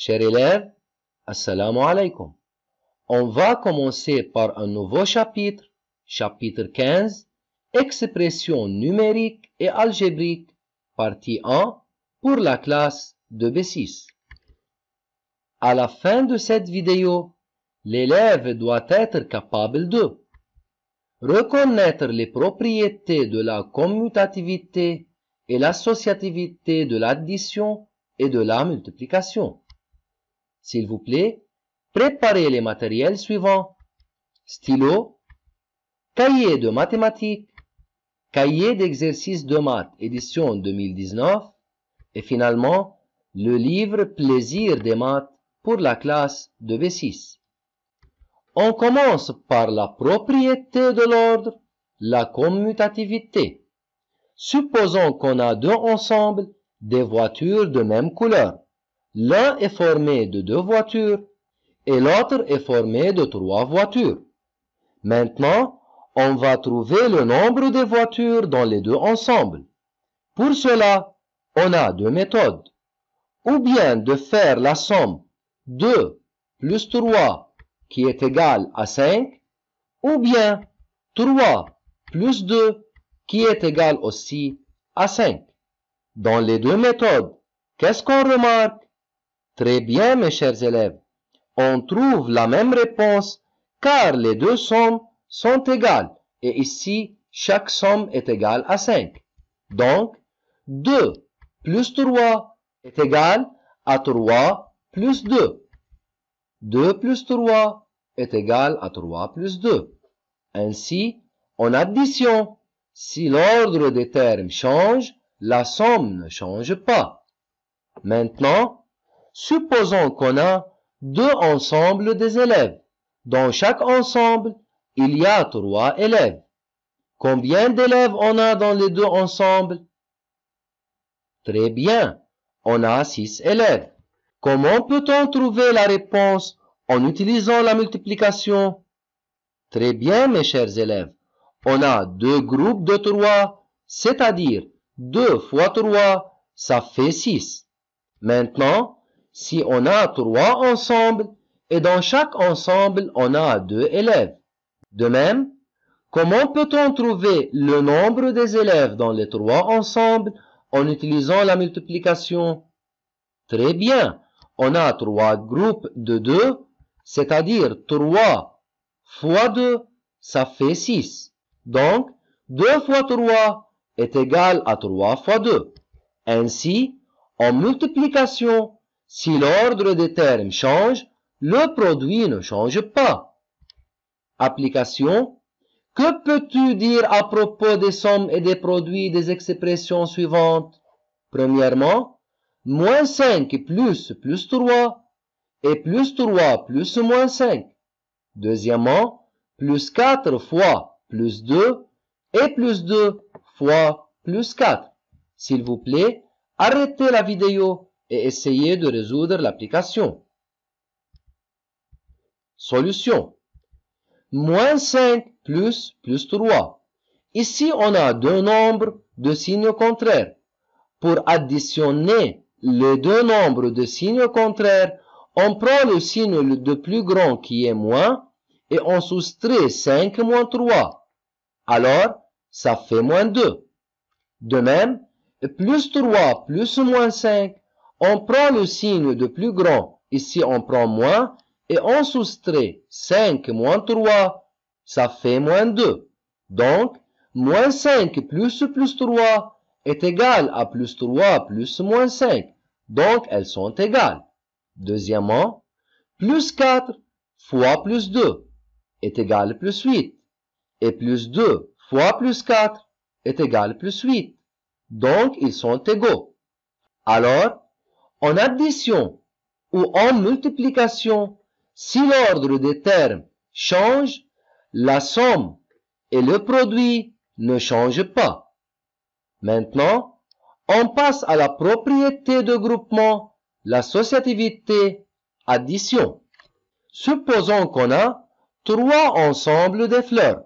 Chers élèves, assalamu alaikum. On va commencer par un nouveau chapitre, chapitre 15, expressions numériques et algébriques, partie 1, pour la classe de B6. À la fin de cette vidéo, l'élève doit être capable de reconnaître les propriétés de la commutativité et l'associativité de l'addition et de la multiplication. S'il vous plaît, préparez les matériels suivants: stylo, cahier de mathématiques, cahier d'exercices de maths édition 2019 et finalement le livre Plaisir des maths pour la classe de B6. On commence par la propriété de l'ordre, la commutativité. Supposons qu'on a deux ensembles des voitures de même couleur. L'un est formé de deux voitures et l'autre est formé de trois voitures. Maintenant, on va trouver le nombre des voitures dans les deux ensembles. Pour cela, on a deux méthodes. Ou bien de faire la somme 2 plus 3 qui est égale à 5, ou bien 3 plus 2 qui est égal aussi à 5. Dans les deux méthodes, qu'est-ce qu'on remarque? Très bien, mes chers élèves. On trouve la même réponse car les deux sommes sont égales. Et ici, chaque somme est égale à 5. Donc, 2 plus 3 est égal à 3 plus 2. 2 plus 3 est égal à 3 plus 2. Ainsi, en addition, si l'ordre des termes change, la somme ne change pas. Maintenant, supposons qu'on a deux ensembles des élèves. Dans chaque ensemble, il y a 3 élèves. Combien d'élèves on a dans les deux ensembles? Très bien, on a 6 élèves. Comment peut-on trouver la réponse en utilisant la multiplication? Très bien, mes chers élèves. On a deux groupes de 3, c'est-à-dire 2 fois 3, ça fait 6. Maintenant, si on a 3 ensembles, et dans chaque ensemble, on a 2 élèves. De même, comment peut-on trouver le nombre des élèves dans les 3 ensembles en utilisant la multiplication? Très bien, on a 3 groupes de 2, c'est-à-dire 3 fois 2, ça fait 6. Donc, 2 fois 3 est égal à 3 fois 2. Ainsi, en multiplication, si l'ordre des termes change, le produit ne change pas. Application. Que peux-tu dire à propos des sommes et des produits des expressions suivantes? Premièrement, moins 5 plus 3 et plus 3 plus moins 5. Deuxièmement, plus 4 fois plus 2 et plus 2 fois plus 4. S'il vous plaît, arrêtez la vidéo et essayez de résoudre l'application. Solution. Moins 5 plus 3. Ici, on a deux nombres de signes contraires. Pour additionner les deux nombres de signes contraires, on prend le signe le plus grand qui est moins et on soustrait 5 moins 3. Alors, ça fait moins 2. De même, plus 3 plus moins 5, on prend le signe de plus grand, ici on prend moins, et on soustrait 5 moins 3, ça fait moins 2. Donc, moins 5 plus 3 est égal à plus 3 plus moins 5. Donc, elles sont égales. Deuxièmement, plus 4 fois plus 2 est égal à plus 8. Et plus 2 fois plus 4 est égal à plus 8. Donc, ils sont égaux. Alors, en addition ou en multiplication, si l'ordre des termes change, la somme et le produit ne changent pas. Maintenant, on passe à la propriété de groupement, l'associativité, addition. Supposons qu'on a 3 ensembles de fleurs.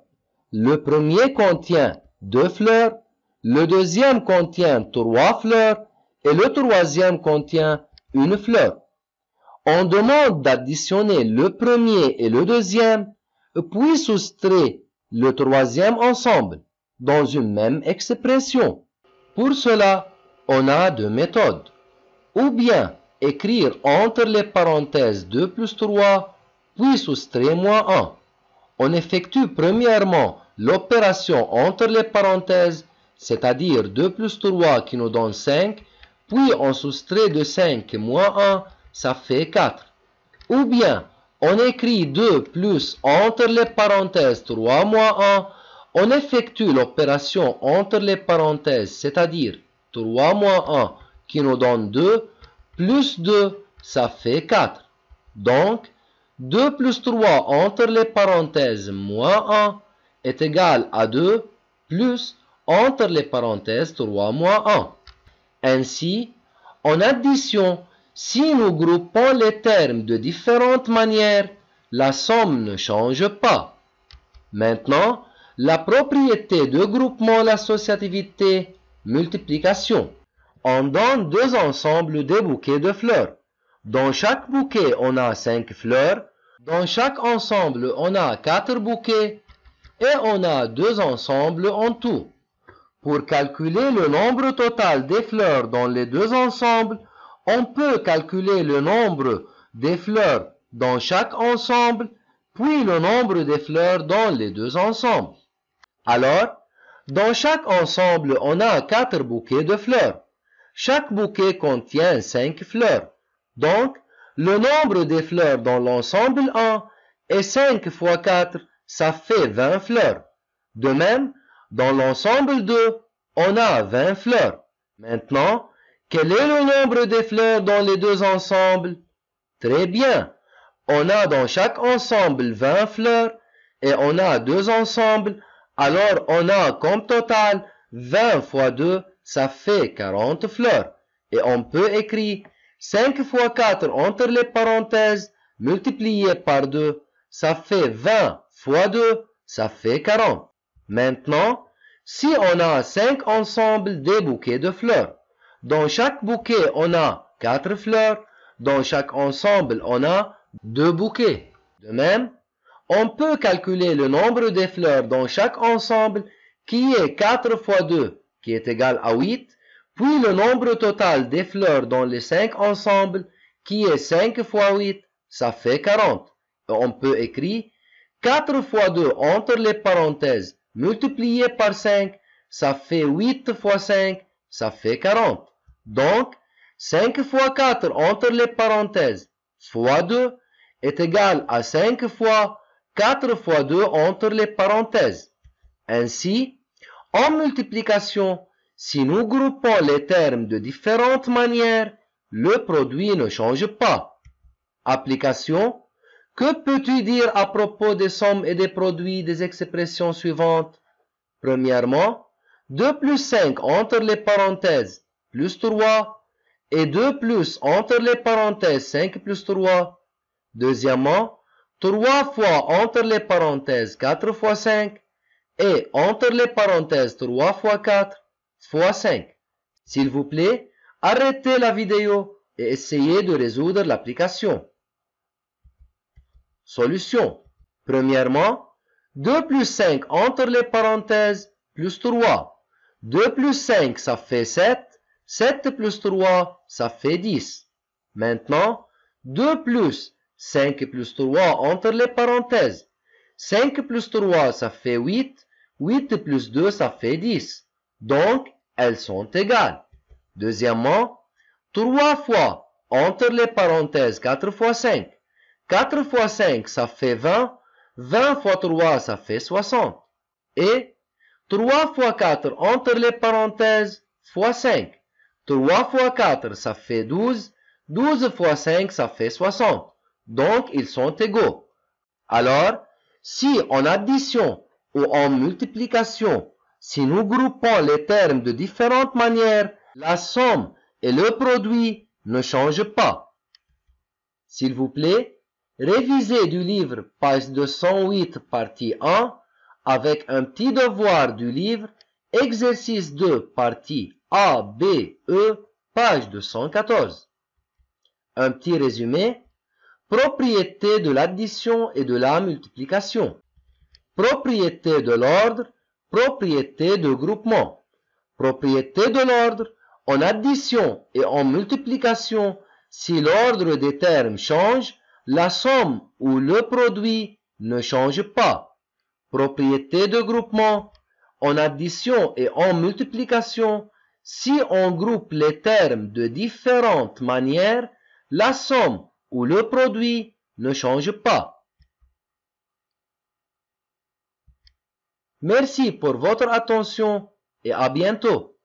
Le premier contient 2 fleurs, le deuxième contient 3 fleurs et le troisième contient une fleur. On demande d'additionner le premier et le deuxième, puis soustraire le troisième ensemble dans une même expression. Pour cela, on a deux méthodes. Ou bien écrire entre les parenthèses 2 plus 3, puis soustraire moins 1. On effectue premièrement l'opération entre les parenthèses, c'est-à-dire 2 plus 3 qui nous donne 5, puis on soustrait de 5 moins 1, ça fait 4. Ou bien, on écrit 2 plus entre les parenthèses 3 moins 1, on effectue l'opération entre les parenthèses, c'est-à-dire 3 moins 1 qui nous donne 2, plus 2, ça fait 4. Donc, 2 plus 3 entre les parenthèses moins 1 est égal à 2 plus entre les parenthèses 3 moins 1. Ainsi, en addition, si nous groupons les termes de différentes manières, la somme ne change pas. Maintenant, la propriété de groupement, l'associativité, multiplication. On donne deux ensembles de bouquets de fleurs. Dans chaque bouquet, on a 5 fleurs. Dans chaque ensemble, on a 4 bouquets. Et on a deux ensembles en tout. Pour calculer le nombre total des fleurs dans les deux ensembles, on peut calculer le nombre des fleurs dans chaque ensemble, puis le nombre des fleurs dans les deux ensembles. Alors, dans chaque ensemble, on a 4 bouquets de fleurs. Chaque bouquet contient 5 fleurs. Donc, le nombre des fleurs dans l'ensemble 1 est 5 fois 4, ça fait 20 fleurs. De même, dans l'ensemble 2, on a 20 fleurs. Maintenant, quel est le nombre des fleurs dans les deux ensembles? Très bien. On a dans chaque ensemble 20 fleurs et on a deux ensembles. Alors, on a comme total 20 fois 2, ça fait 40 fleurs. Et on peut écrire 5 fois 4 entre les parenthèses, multiplié par 2, ça fait 20 fois 2, ça fait 40. Maintenant, si on a 5 ensembles des bouquets de fleurs, dans chaque bouquet, on a 4 fleurs, dans chaque ensemble, on a 2 bouquets. De même, on peut calculer le nombre des fleurs dans chaque ensemble qui est 4 fois 2, qui est égal à 8, puis le nombre total des fleurs dans les 5 ensembles qui est 5 fois 8, ça fait 40. Et on peut écrire 4 fois 2 entre les parenthèses multiplié par 5, ça fait 8 fois 5, ça fait 40. Donc, 5 fois 4 entre les parenthèses fois 2 est égal à 5 fois 4 fois 2 entre les parenthèses. Ainsi, en multiplication, si nous groupons les termes de différentes manières, le produit ne change pas. Application. Que peux-tu dire à propos des sommes et des produits des expressions suivantes? Premièrement, 2 plus 5 entre les parenthèses plus 3 et 2 plus entre les parenthèses 5 plus 3. Deuxièmement, 3 fois entre les parenthèses 4 fois 5 et entre les parenthèses 3 fois 4 fois 5. S'il vous plaît, arrêtez la vidéo et essayez de résoudre l'application. Solution. Premièrement, 2 plus 5 entre les parenthèses plus 3. 2 plus 5, ça fait 7. 7 plus 3, ça fait 10. Maintenant, 2 plus 5 plus 3 entre les parenthèses. 5 plus 3, ça fait 8. 8 plus 2, ça fait 10. Donc, elles sont égales. Deuxièmement, 3 fois entre les parenthèses 4 fois 5. 4 fois 5, ça fait 20. 20 fois 3, ça fait 60. Et 3 fois 4 entre les parenthèses fois 5. 3 fois 4, ça fait 12. 12 fois 5, ça fait 60. Donc, ils sont égaux. Alors, si en addition ou en multiplication, si nous groupons les termes de différentes manières, la somme et le produit ne changent pas. S'il vous plaît, révisez du livre page 208 partie 1 avec un petit devoir du livre exercice 2 partie A, B, E, page 214. Un petit résumé. Propriété de l'addition et de la multiplication. Propriété de l'ordre, propriété de groupement. Propriété de l'ordre, en addition et en multiplication, si l'ordre des termes change, la somme ou le produit ne change pas. Propriété de groupement, en addition et en multiplication, si on groupe les termes de différentes manières, la somme ou le produit ne change pas. Merci pour votre attention et à bientôt.